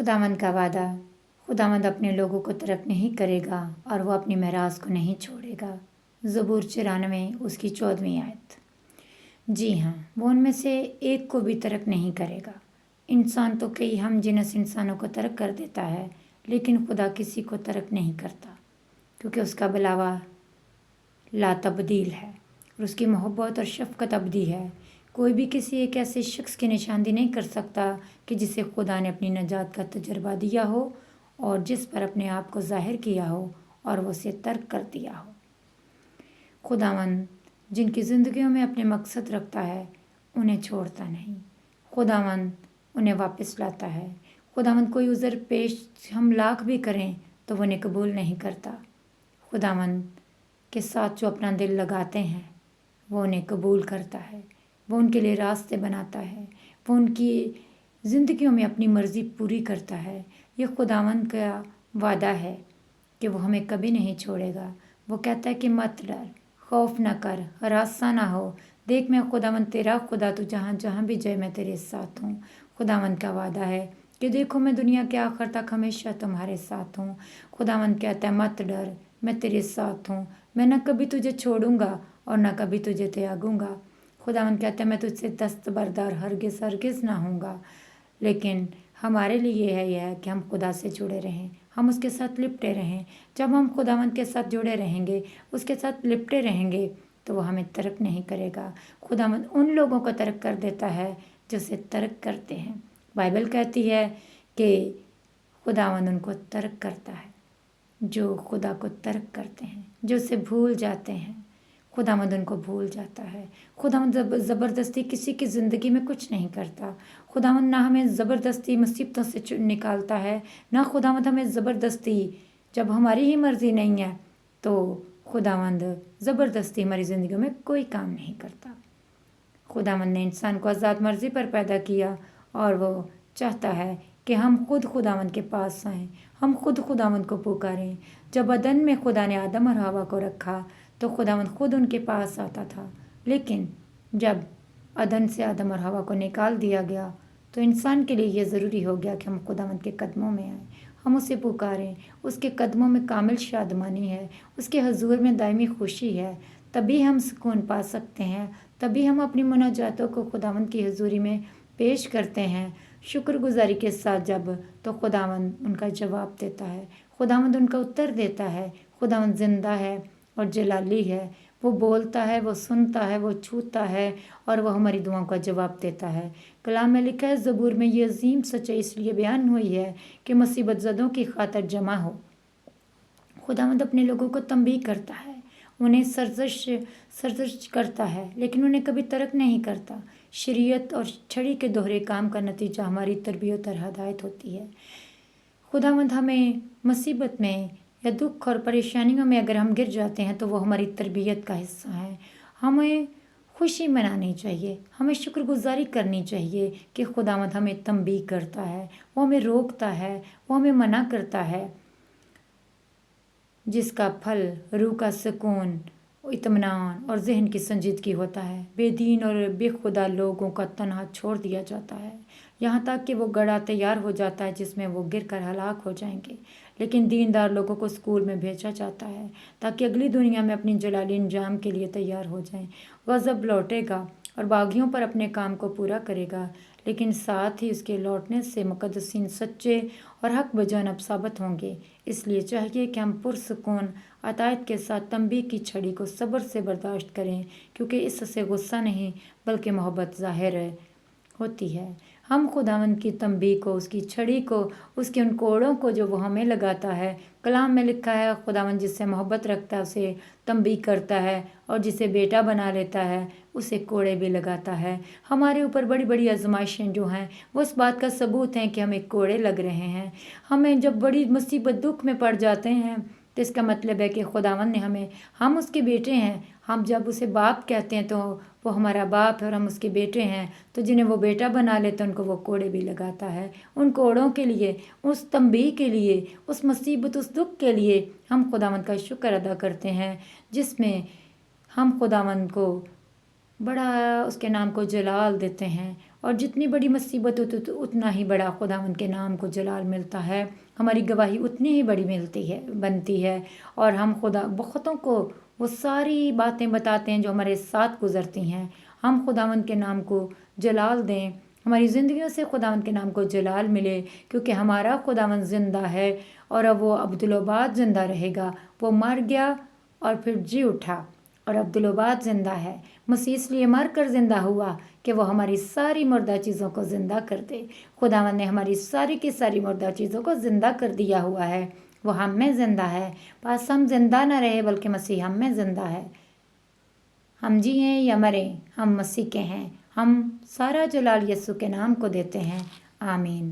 خداوند کا وعدہ، خداوند اپنے لوگوں کو ترک نہیں کرے گا اور وہ اپنی میراث کو نہیں چھوڑے گا۔ زبور 94 اس کی 14ویں آیت۔ جی ہاں، وہ ان میں سے ایک کو بھی ترک نہیں کرے گا۔ انسان تو کئی ہم جنس انسانوں کو ترک کر دیتا ہے، لیکن خدا کسی کو ترک نہیں کرتا، کیونکہ اس کا بلاوا لا تبدیل ہے اور اس کی محبت اور شفقت ابدی ہے۔ کوئی بھی کسی ایک ایسے شخص کی نشاندہی نہیں کر سکتا کہ جسے خدا نے اپنی نجات کا تجربہ دیا ہو اور جس پر اپنے آپ کو ظاہر کیا ہو اور وہ اسے ترک کر دیا ہو۔ خداوند جن کی زندگیوں میں اپنے مقصد رکھتا ہے انہیں چھوڑتا نہیں، خداوند انہیں واپس لاتا ہے۔ خداوند کوئی عذر پیش ہم لاکھ بھی کریں تو وہ انہیں قبول نہیں کرتا۔ خداوند کے ساتھ جو اپنا دل لگاتے ہیں وہ انہیں قبول کرتا ہے، وہ ان کے لیے راستے بناتا ہے، وہ ان کی زندگیوں میں اپنی مرضی پوری کرتا ہے۔ یہ خداوند کا وعدہ ہے کہ وہ ہمیں کبھی نہیں چھوڑے گا۔ وہ کہتا ہے کہ مت ڈر، خوف نہ کر، ہراساں نہ ہو، دیکھ میں خداوند تیرا خدا، تو جہاں جہاں بھی جائے میں تیرے ساتھ ہوں۔ خداوند کا وعدہ ہے کہ دیکھو میں دنیا کے آخر تک ہمیشہ تمہارے ساتھ ہوں۔ خداوند کہتا ہے مت ڈر، میں تیرے ساتھ ہوں، میں نہ کبھی تجھے چھوڑوں گا اور نہ کبھی تجھے تیاگوں گا۔ خداوند کہتا ہے میں تجھ سے دستبردار ہرگز ہرگز نہ ہوں گا۔ لیکن ہمارے لیے یہ ہے کہ ہم خدا سے جڑے رہیں، ہم اس کے ساتھ لپٹے رہیں۔ جب ہم خداوند کے ساتھ جڑے رہیں گے، اس کے ساتھ لپٹے رہیں گے، تو وہ ہمیں ترک نہیں کرے گا۔ خداوند ان لوگوں کو ترک کر دیتا ہے جو اسے ترک کرتے ہیں۔ بائبل کہتی ہے کہ خداوند ان کو ترک کرتا ہے جو خدا کو ترک کرتے ہیں، جو اسے بھول جاتے ہیں۔ خداوند ان کو بھول جاتا ہے۔ خداوند زبردستی کسی کی زندگی میں کچھ نہیں کرتا۔ خداوند نہ ہمیں زبردستی مصیبتوں سے نکالتا ہے، نہ خداوند ہمیں زبردستی، جب ہماری ہی مرضی نہیں ہے تو خداوند زبردستی ہماری زندگیوں میں کوئی کام نہیں کرتا۔ خداوند نے انسان کو آزاد مرضی پر پیدا کیا اور وہ چاہتا ہے کہ ہم خود خداوند کے پاس آئیں، ہم خود خداوند کو پکاریں۔ جب عدن میں خدا نے آدم اور حوا کو رکھا تو خداوند خود ان کے پاس آتا تھا، لیکن جب عدن سے آدم اور حوا کو نکال دیا گیا تو انسان کے لیے یہ ضروری ہو گیا کہ ہم خداوند کے قدموں میں آئیں، ہم اسے پکاریں۔ اس کے قدموں میں کامل شادمانی ہے، اس کے حضور میں دائمی خوشی ہے، تبھی ہم سکون پا سکتے ہیں، تبھی ہم اپنی مناجاتوں کو خداوند کی حضوری میں پیش کرتے ہیں شکر گزاری کے ساتھ جب، تو خداوند ان کا جواب دیتا ہے، خداوند ان کا اتر دیتا ہے۔ خداوند زندہ ہے اور جلالی ہے، وہ بولتا ہے، وہ سنتا ہے، وہ چھوتا ہے اور وہ ہماری دعاؤں کا جواب دیتا ہے۔ کلام میں لکھا ہے، زبور میں یہ عظیم سچائی اس لیے بیان ہوئی ہے کہ مصیبت زدوں کی خاطر جمع ہو۔ خداوند اپنے لوگوں کو تنبیہ کرتا ہے، انہیں سرزنش کرتا ہے، لیکن انہیں کبھی ترک نہیں کرتا۔ شریعت اور چھڑی کے دوہرے کام کا نتیجہ ہماری تربیت اور ہدایت ہوتی ہے۔ خداوند ہمیں مصیبت میں یا دکھ اور پریشانیوں میں اگر ہم گر جاتے ہیں تو وہ ہماری تربیت کا حصہ ہے۔ ہمیں خوشی منانی چاہیے، ہمیں شکر گزاری کرنی چاہیے کہ خداوند ہمیں تنبیہ کرتا ہے، وہ ہمیں روکتا ہے، وہ ہمیں منع کرتا ہے، جس کا پھل روح کا سکون، اطمینان اور ذہن کی سنجیدگی ہوتا ہے۔ بے دین اور بے خدا لوگوں کا تنہا چھوڑ دیا جاتا ہے، یہاں تک کہ وہ گڑھا تیار ہو جاتا ہے جس میں وہ گر کر ہلاک ہو جائیں گے، لیکن دیندار لوگوں کو اسکول میں بھیجا جاتا ہے تاکہ اگلی دنیا میں اپنی جلالی انجام کے لیے تیار ہو جائیں۔ غضب لوٹے گا اور باغیوں پر اپنے کام کو پورا کرے گا، لیکن ساتھ ہی اس کے لوٹنے سے مقدسین سچے اور حق بجانب ثابت ہوں گے۔ اس لیے چاہیے کہ ہم پرسکون عطایت کے ساتھ تنبیہ کی چھڑی کو صبر سے برداشت کریں، کیونکہ اس سے غصہ نہیں بلکہ محبت ظاہر ہوتی ہے۔ ہم خداوند کی تنبیہ کو، اس کی چھڑی کو، اس کے ان کوڑوں کو جو وہ ہمیں لگاتا ہے، کلام میں لکھا ہے خداوند جس سے محبت رکھتا ہے اسے تنبیہ کرتا ہے اور جسے بیٹا بنا لیتا ہے اسے کوڑے بھی لگاتا ہے۔ ہمارے اوپر بڑی بڑی آزمائشیں جو ہیں وہ اس بات کا ثبوت ہیں کہ ہمیں کوڑے لگ رہے ہیں۔ ہمیں جب بڑی مصیبت دکھ میں پڑ جاتے ہیں تو اس کا مطلب ہے کہ خداوند نے ہم اس کے بیٹے ہیں، ہم جب اسے باپ کہتے ہیں تو وہ ہمارا باپ ہے اور ہم اس کے بیٹے ہیں، تو جنہیں وہ بیٹا بنا لیتے ہیں ان کو وہ کوڑے بھی لگاتا ہے۔ ان کوڑوں کے لیے، اس تنبیہ کے لیے، اس مصیبت، اس دکھ کے لیے ہم خداوند کا شکر ادا کرتے ہیں، جس میں ہم خداوند کو بڑا اس کے نام کو جلال دیتے ہیں اور جتنی بڑی مصیبت ہوتی تو اتنا ہی بڑا خداوند کے نام کو جلال ملتا ہے، ہماری گواہی اتنی ہی بڑی بنتی ہے، اور ہم بہتوں کو وہ ساری باتیں بتاتے ہیں جو ہمارے ساتھ گزرتی ہیں۔ ہم خداوند کے نام کو جلال دیں، ہماری زندگیوں سے خداوند کے نام کو جلال ملے، کیونکہ ہمارا خداوند زندہ ہے، اور اب وہ عبدالآباد زندہ رہے گا۔ وہ مر گیا اور پھر جی اٹھا، اور عبدالآباد زندہ ہے۔ مسیح اس لیے مر کر زندہ ہوا کہ وہ ہماری ساری مردہ چیزوں کو زندہ کر دے۔ خداوند نے ہماری ساری کی ساری مردہ چیزوں کو زندہ کر دیا ہوا ہے، وہ ہم میں زندہ ہے۔ بس ہم زندہ نہ رہے بلکہ مسیح ہم میں زندہ ہے۔ ہم جئیں یا مریں، ہم مسیح کے ہیں۔ ہم سارا جلال یسوع کے نام کو دیتے ہیں۔ آمین۔